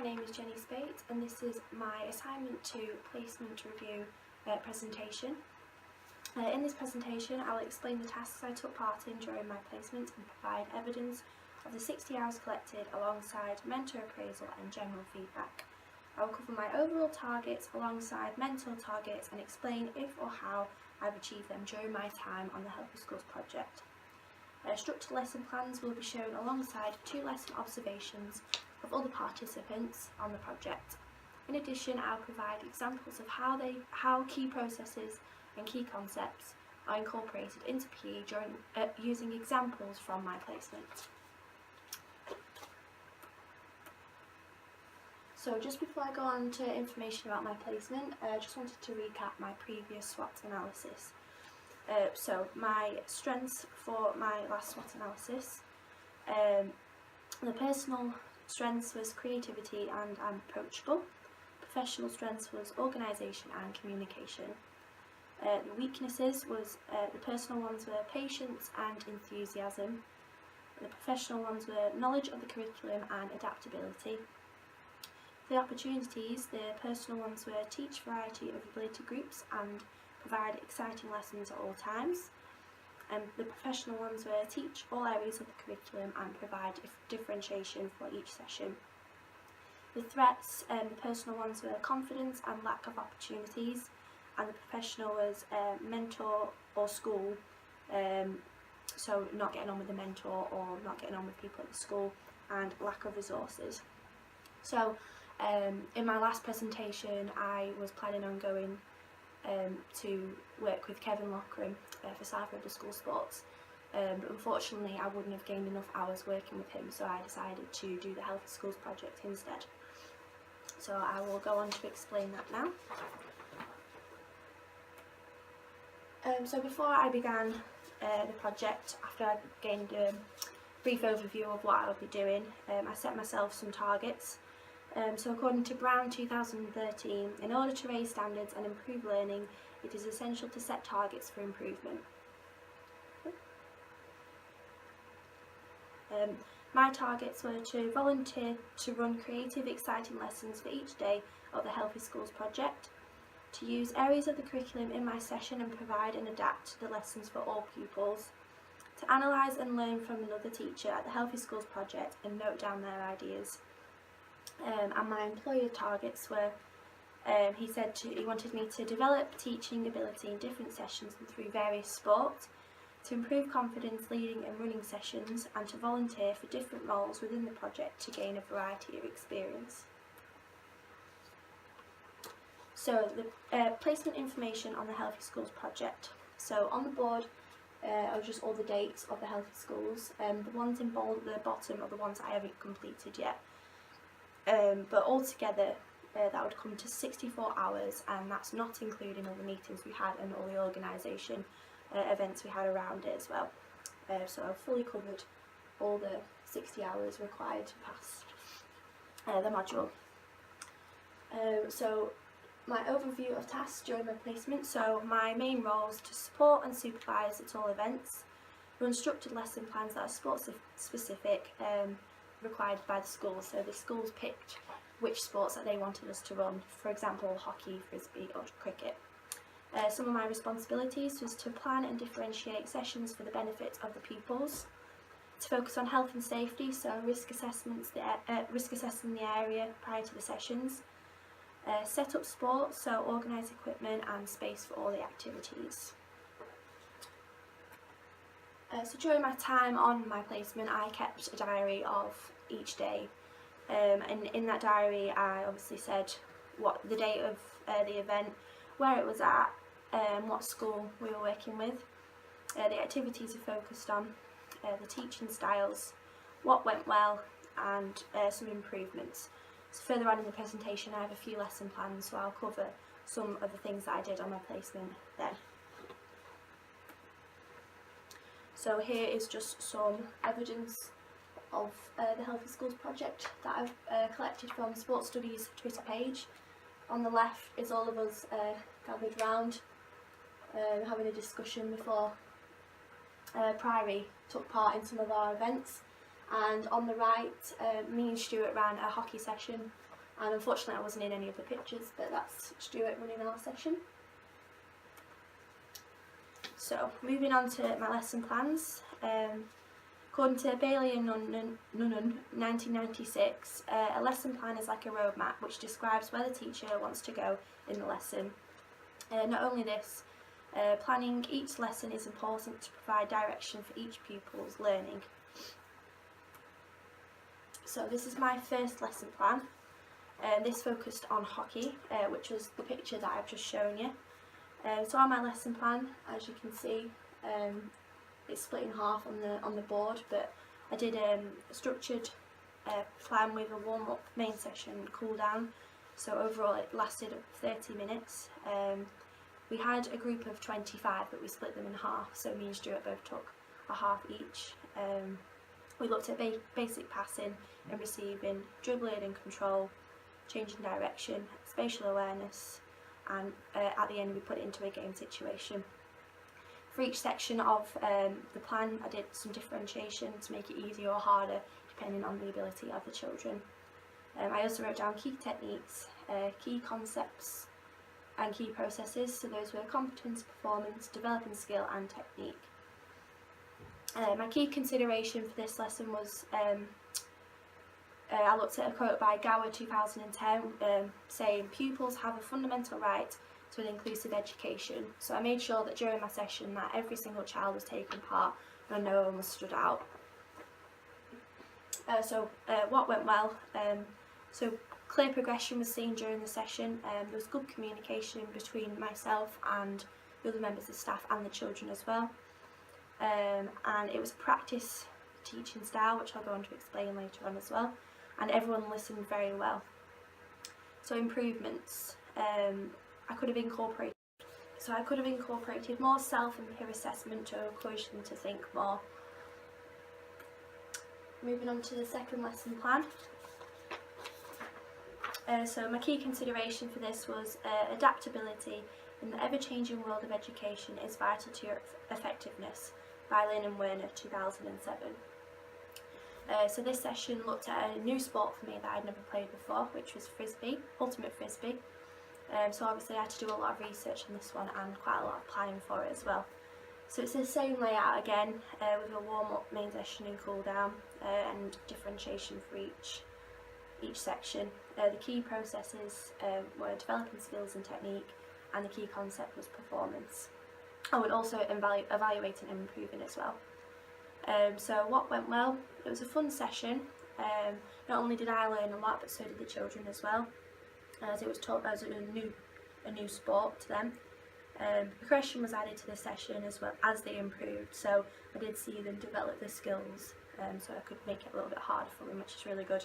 name is Jenny Spate and this is my assignment 2 placement review presentation. In this presentation I'll explain the tasks I took part in during my placement and provide evidence of the 60 hours collected alongside mentor appraisal and general feedback. I will cover my overall targets alongside mentor targets and explain if or how I've achieved them during my time on the Healthy Schools project. Structured lesson plans will be shown alongside 2 lesson observations of other participants on the project. In addition, I'll provide examples of how key processes and key concepts are incorporated into PE using examples from my placement. So just before I go on to information about my placement, I just wanted to recap my previous SWOT analysis. So my strengths for my last SWOT analysis, the personal strengths was creativity and I'm approachable. Professional strengths was organisation and communication. The weaknesses was the personal ones were patience and enthusiasm. The professional ones were knowledge of the curriculum and adaptability. For the opportunities, the personal ones were teach variety of ability groups and provide exciting lessons at all times. The professional ones were teach all areas of the curriculum and provide differentiation for each session. The threats, the personal ones were confidence and lack of opportunities, and the professional was mentor or school, so not getting on with the mentor or not getting on with people at the school, and lack of resources. So in my last presentation I was planning on going to work with Kevin Lockram for South Ribble School Sports, but unfortunately I wouldn't have gained enough hours working with him, so I decided to do the Healthy Schools project instead. So I will go on to explain that now. So before I began the project, after I gained a brief overview of what I would be doing, I set myself some targets. So according to Brown 2013, in order to raise standards and improve learning, it is essential to set targets for improvement. My targets were to volunteer to run creative, exciting lessons for each day of the Healthy Schools project, to use areas of the curriculum in my session and provide and adapt the lessons for all pupils, to analyse and learn from another teacher at the Healthy Schools project and note down their ideas. And my employer targets were, he wanted me to develop teaching ability in different sessions and through various sports, to improve confidence leading and running sessions, and to volunteer for different roles within the project to gain a variety of experience. So the placement information on the Healthy Schools project. So on the board are just all the dates of the Healthy Schools. The ones in bold at the bottom are the ones I haven't completed yet. But altogether that would come to 64 hours, and that's not including all the meetings we had and all the organisation events we had around it as well. So I've fully covered all the 60 hours required to pass the module. So my overview of tasks during my placement. So my main roles to support and supervise at all events, run structured lesson plans that are sports specific, required by the school, so the schools picked which sports that they wanted us to run, for example hockey, frisbee or cricket. Some of my responsibilities was to plan and differentiate sessions for the benefit of the pupils, to focus on health and safety, so risk assessing the area prior to the sessions, set up sports, so organise equipment and space for all the activities. So during my time on my placement I kept a diary of each day, and in that diary I obviously said what the date of the event, where it was at, what school we were working with, the activities we focused on, the teaching styles, what went well, and some improvements. So further on in the presentation I have a few lesson plans, so I'll cover some of the things that I did on my placement then. So here is just some evidence of the Healthy Schools project that I've collected from the Sports Studies Twitter page. On the left is all of us gathered round having a discussion before Priory took part in some of our events, and on the right me and Stuart ran a hockey session, and unfortunately I wasn't in any of the pictures, but that's Stuart running our session. So moving on to my lesson plans. According to Bailey and Nunnan 1996, a lesson plan is like a roadmap which describes where the teacher wants to go in the lesson. Not only this, planning each lesson is important to provide direction for each pupil's learning. So this is my first lesson plan. This focused on hockey, which was the picture that I've just shown you. So on my lesson plan, as you can see, it's split in half on the board, but I did a structured plan with a warm-up, main session, cool down. So overall it lasted 30 minutes. We had a group of 25, but we split them in half, so me and Stuart both took a half each. We looked at basic passing and receiving, dribbling and control, changing direction, spatial awareness, and at the end we put it into a game situation. For each section of the plan I did some differentiation to make it easier or harder depending on the ability of the children. I also wrote down key techniques, key concepts and key processes, so those were competence, performance, developing skill and technique. My key consideration for this lesson was I looked at a quote by Gower 2010 saying pupils have a fundamental right to an inclusive education. So I made sure that during my session that every single child was taking part and no one was stood out. What went well? So clear progression was seen during the session. There was good communication between myself and the other members of staff and the children as well. And it was a practice teaching style, which I'll go on to explain later on as well. And everyone listened very well. So improvements. I could have incorporated more self and peer assessment to encourage them to think more. Moving on to the second lesson plan. So my key consideration for this was adaptability in the ever-changing world of education is vital to your effectiveness, by Lynn and Werner 2007. So this session looked at a new sport for me that I'd never played before, which was frisbee, ultimate frisbee. So obviously I had to do a lot of research on this one and quite a lot of planning for it as well. So it's the same layout again, with a warm-up, main session and cool down, and differentiation for each section. The key processes were developing skills and technique, and the key concept was performance. I would also evaluating and improving as well. So what went well? It was a fun session. Not only did I learn a lot, but so did the children as well, as it was taught as a new sport to them. Progression was added to the session as well as they improved, so I did see them develop their skills, so I could make it a little bit harder for them, which is really good.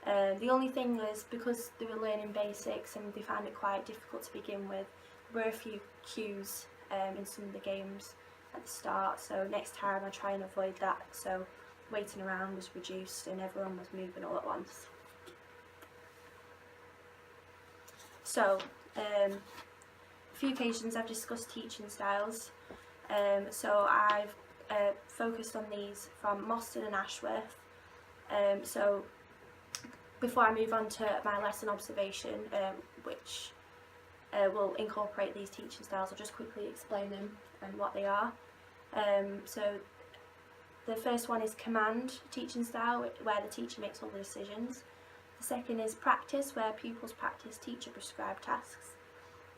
The only thing was, because they were learning basics and they found it quite difficult to begin with, there were a few cues in some of the games at the start, so next time I try and avoid that, so waiting around was reduced and everyone was moving all at once. So, a few occasions I've discussed teaching styles, so I've focused on these from Mostyn and Ashworth. So before I move on to my lesson observation, which will incorporate these teaching styles, I'll just quickly explain them and what they are. So the first one is command teaching style, where the teacher makes all the decisions. The second is practice, where pupils practice teacher prescribed tasks.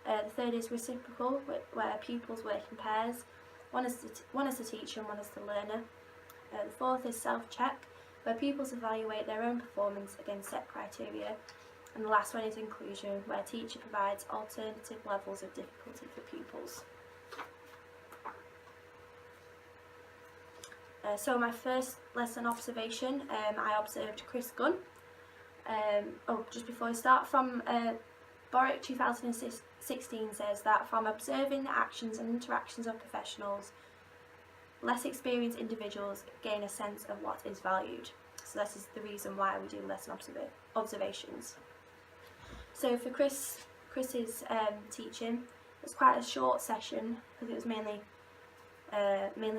The third is reciprocal, where pupils work in pairs. One is the teacher and one is the learner. The fourth is self-check, where pupils evaluate their own performance against set criteria. And the last one is inclusion, where teacher provides alternative levels of difficulty for pupils. So my first lesson observation, I observed Chris Gunn. Just before I start, from Borwick 2016 says that from observing the actions and interactions of professionals, less experienced individuals gain a sense of what is valued. So this is the reason why we do lesson observations. So for Chris's teaching, it was quite a short session because it was mainly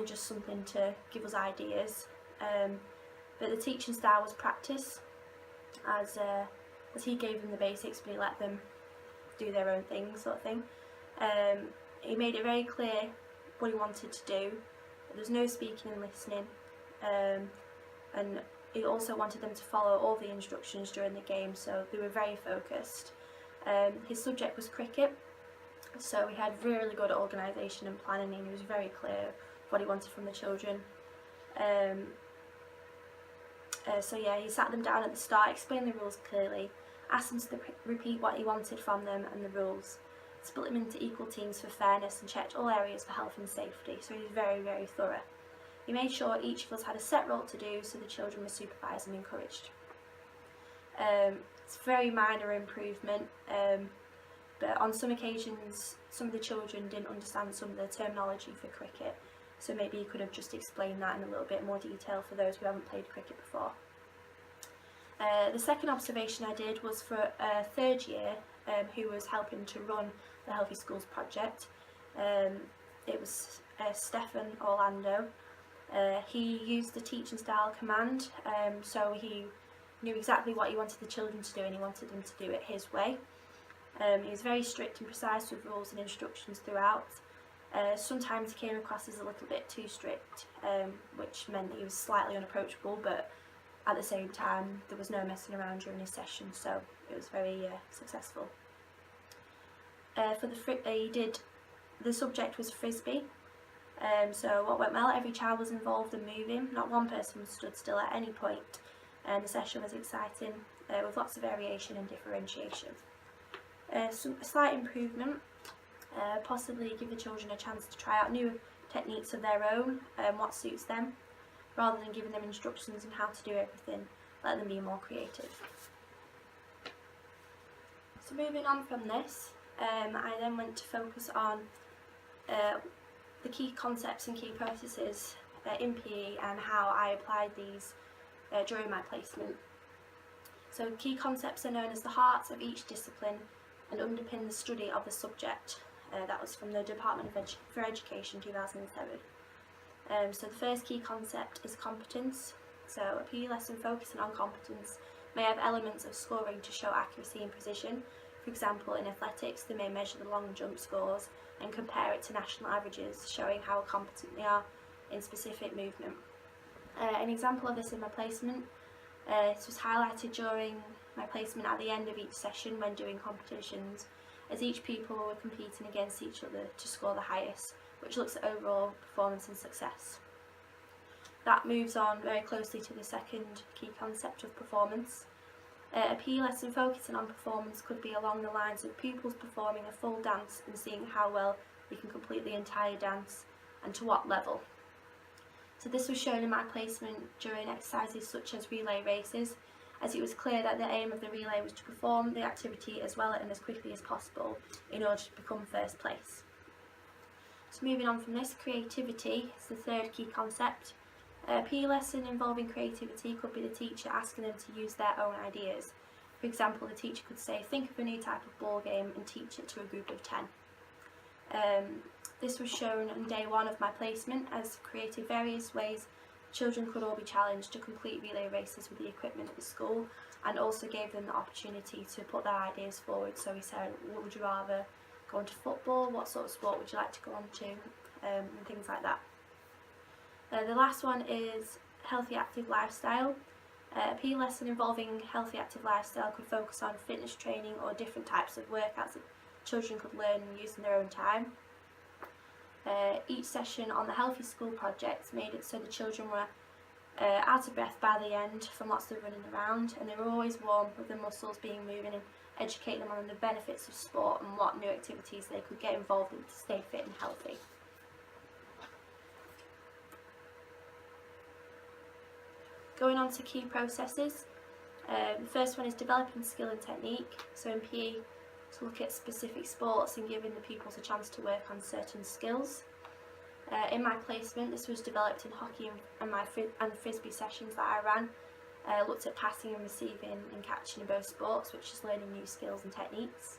just something to give us ideas. but the teaching style was practice, as he gave them the basics but he let them do their own thing, sort of thing. He made it very clear what he wanted to do. There was no speaking and listening, and he also wanted them to follow all the instructions during the game, so they were very focused. His subject was cricket, so he had really good organisation and planning, and he was very clear what he wanted from the children. So yeah, he sat them down at the start, explained the rules clearly, asked them to repeat what he wanted from them and the rules, split them into equal teams for fairness, and checked all areas for health and safety, so he was very, very thorough. He made sure each of us had a set role to do, so the children were supervised and encouraged. It's a very minor improvement, but on some occasions some of the children didn't understand some of the terminology for cricket, so maybe he could have just explained that in a little bit more detail for those who haven't played cricket before. The second observation I did was for a third year who was helping to run the Healthy Schools project. It was Stefan Orlando. He used the teaching style command, so he knew exactly what he wanted the children to do, and he wanted them to do it his way. He was very strict and precise with rules and instructions throughout. Sometimes he came across as a little bit too strict, which meant that he was slightly unapproachable, but at the same time there was no messing around during his session, so it was very successful. The subject was frisbee, so what went well, every child was involved and moving, not one person stood still at any point, and the session was exciting with lots of variation and differentiation. A slight improvement, possibly give the children a chance to try out new techniques of their own, what suits them, rather than giving them instructions on how to do everything, let them be more creative. So moving on from this, I then went to focus on the key concepts and key processes in PE and how I applied these during my placement. So key concepts are known as the heart of each discipline and underpin the study of the subject. That was from the Department for Education 2007. So the first key concept is competence. So a PE lesson focusing on competence may have elements of scoring to show accuracy and precision. For example, in athletics, they may measure the long jump scores and compare it to national averages, showing how competent they are in specific movement. An example of this in my placement, this was highlighted during my placement at the end of each session when doing competitions, as each pupil were competing against each other to score the highest, which looks at overall performance and success. That moves on very closely to the second key concept of performance. A PE lesson focusing on performance could be along the lines of pupils performing a full dance and seeing how well they can complete the entire dance and to what level. So this was shown in my placement during exercises such as relay races, as it was clear that the aim of the relay was to perform the activity as well and as quickly as possible in order to become first place. So moving on from this, creativity is the third key concept. A PE lesson involving creativity could be the teacher asking them to use their own ideas. For example, the teacher could say, think of a new type of ball game and teach it to a group of 10. This was shown on day one of my placement, as created various ways children could all be challenged to complete relay races with the equipment at the school, and also gave them the opportunity to put their ideas forward. So we said, what would you rather go on to football, what sort of sport would you like to go on to, and things like that. The last one is healthy active lifestyle. A PE lesson involving healthy active lifestyle could focus on fitness training or different types of workouts that children could learn and use in their own time. Each session on the Healthy School project made it so the children were out of breath by the end from lots of running around, and they were always warm with the muscles being moving, and educate them on the benefits of sport and what new activities they could get involved in to stay fit and healthy. Going on to key processes, the first one is developing skill and technique. So in PE, to look at specific sports and giving the pupils a chance to work on certain skills. In my placement, this was developed in hockey and frisbee sessions that I ran. Looked at passing and receiving and catching in both sports, which is learning new skills and techniques.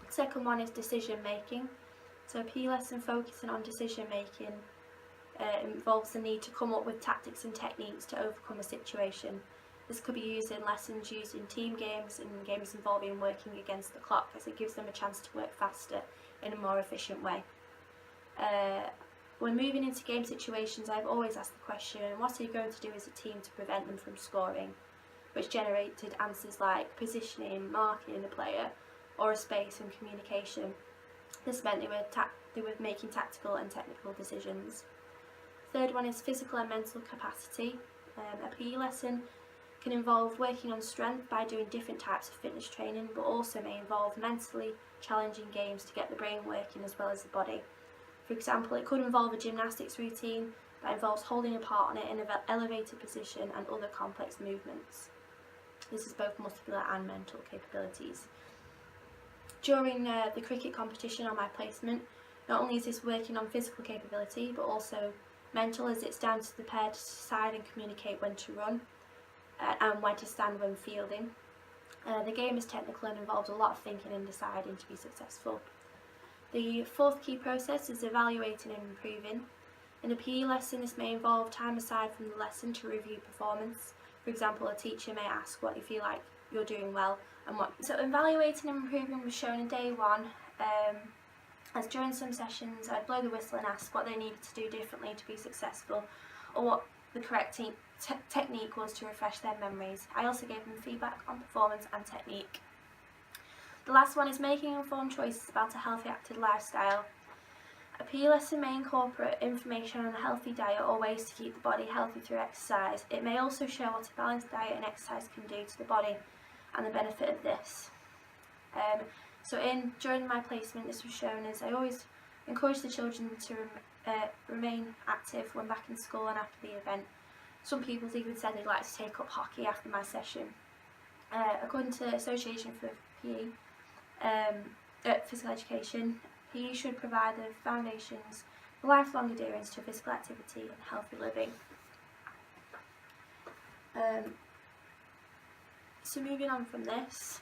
Second one is decision making. So a PE lesson focusing on decision making involves the need to come up with tactics and techniques to overcome a situation. This could be used in lessons used in team games and games involving working against the clock, as it gives them a chance to work faster in a more efficient way. When moving into game situations, I've always asked the question, what are you going to do as a team to prevent them from scoring? Which generated answers like positioning, marking the player, or a space and communication. This meant they were making tactical and technical decisions. Third one is physical and mental capacity. A PE lesson can involve working on strength by doing different types of fitness training, but also may involve mentally challenging games to get the brain working as well as the body. For example, it could involve a gymnastics routine that involves holding a partner in an elevated position and other complex movements. This is both muscular and mental capabilities. During the cricket competition on my placement, not only is this working on physical capability, but also mental, as it's down to the pair to decide and communicate when to run and when to stand when fielding. The game is technical and involves a lot of thinking and deciding to be successful. The fourth key process is evaluating and improving. In a PE lesson, this may involve time aside from the lesson to review performance. For example, a teacher may ask what you feel like you're doing well and what. So evaluating and improving was shown in day one, as during some sessions I'd blow the whistle and ask what they needed to do differently to be successful, or what the correct technique was to refresh their memories. I also gave them feedback on performance and technique. The last one is making informed choices about a healthy active lifestyle. A PE lesson may incorporate information on a healthy diet or ways to keep the body healthy through exercise. It may also show what a balanced diet and exercise can do to the body and the benefit of this. During my placement, this was shown as I always encourage the children to remain active when back in school and after the event. Some people even said they'd like to take up hockey after my session. According to Association for PE, Physical Education, PE should provide the foundations for lifelong adherence to physical activity and healthy living. So moving on from this,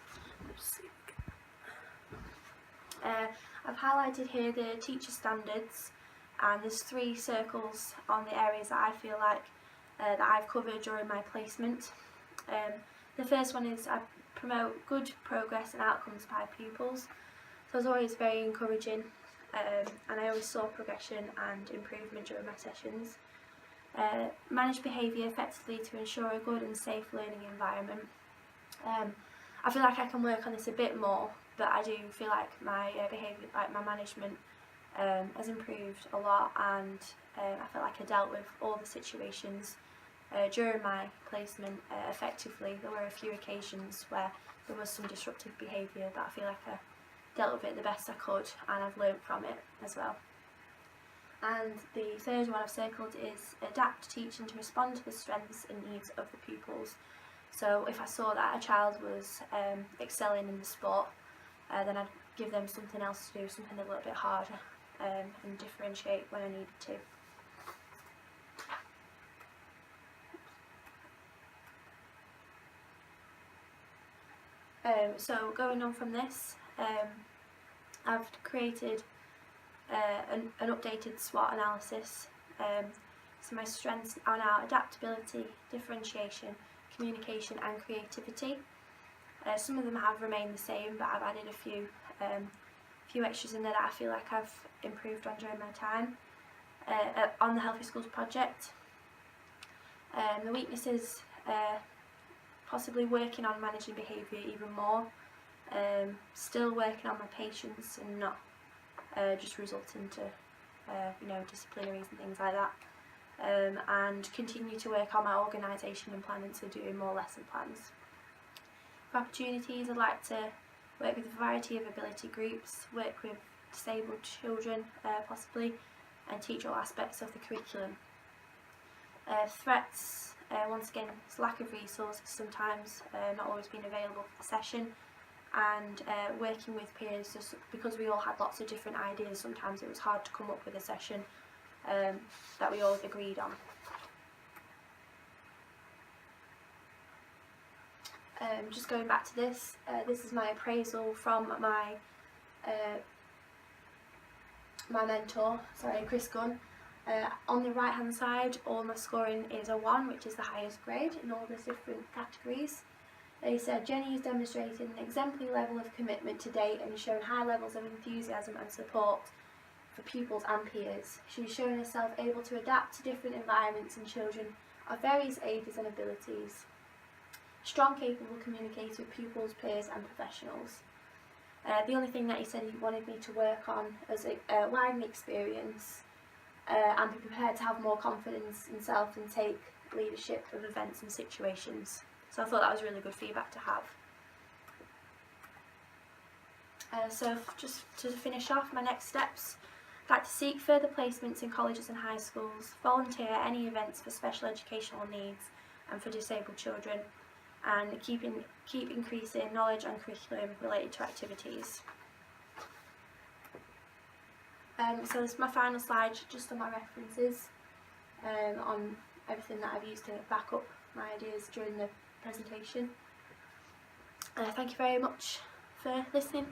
I've highlighted here the teacher standards, and there's 3 circles on the areas that I feel like that I've covered during my placement. The first one is I promote good progress and outcomes by pupils. So I was always very encouraging, and I always saw progression and improvement during my sessions. Manage behaviour effectively to ensure a good and safe learning environment. I feel like I can work on this a bit more, but I do feel like my behaviour, like my management, has improved a lot, and I feel like I dealt with all the situations during my placement effectively. There were a few occasions where there was some disruptive behaviour, but I feel like I dealt with it the best I could, and I've learnt from it as well. And the third one I've circled is adapt teaching to respond to the strengths and needs of the pupils. So if I saw that a child was excelling in the sport, then I'd give them something else to do, something a little bit harder, and differentiate when I needed to. So going on from this, I've created an updated SWOT analysis. So my strengths are now adaptability, differentiation, communication and creativity. Some of them have remained the same, but I've added a few extras in there that I feel like I've improved on during my time on the Healthy Schools project. The weaknesses, possibly working on managing behaviour even more, still working on my patience and not just resulting to disciplinaries and things like that, and continue to work on my organisation and planning, so doing more lesson plans. For opportunities, I'd like to work with a variety of ability groups, work with disabled children possibly, and teach all aspects of the curriculum. Threats, once again, it's lack of resources, sometimes not always being available for the session, and working with peers, just because we all had lots of different ideas, sometimes it was hard to come up with a session that we all agreed on. Just going back to this, this is my appraisal from my my mentor, Chris Gunn. On the right hand side, all my scoring is a 1, which is the highest grade in all the different categories. They said Jenny has demonstrated an exemplary level of commitment to date and has shown high levels of enthusiasm and support for pupils and peers. She has shown herself able to adapt to different environments and children of various ages and abilities. Strong, capable communicator with pupils, peers and professionals. The only thing that he said he wanted me to work on was widen experience and be prepared to have more confidence in self and take leadership of events and situations. So I thought that was really good feedback to have. So just to finish off, my next steps: I'd like to seek further placements in colleges and high schools, volunteer at any events for special educational needs and for disabled children, and keep increasing knowledge and curriculum related to activities. So this is my final slide, just on my references, on everything that I've used to back up my ideas during the presentation. Thank you very much for listening.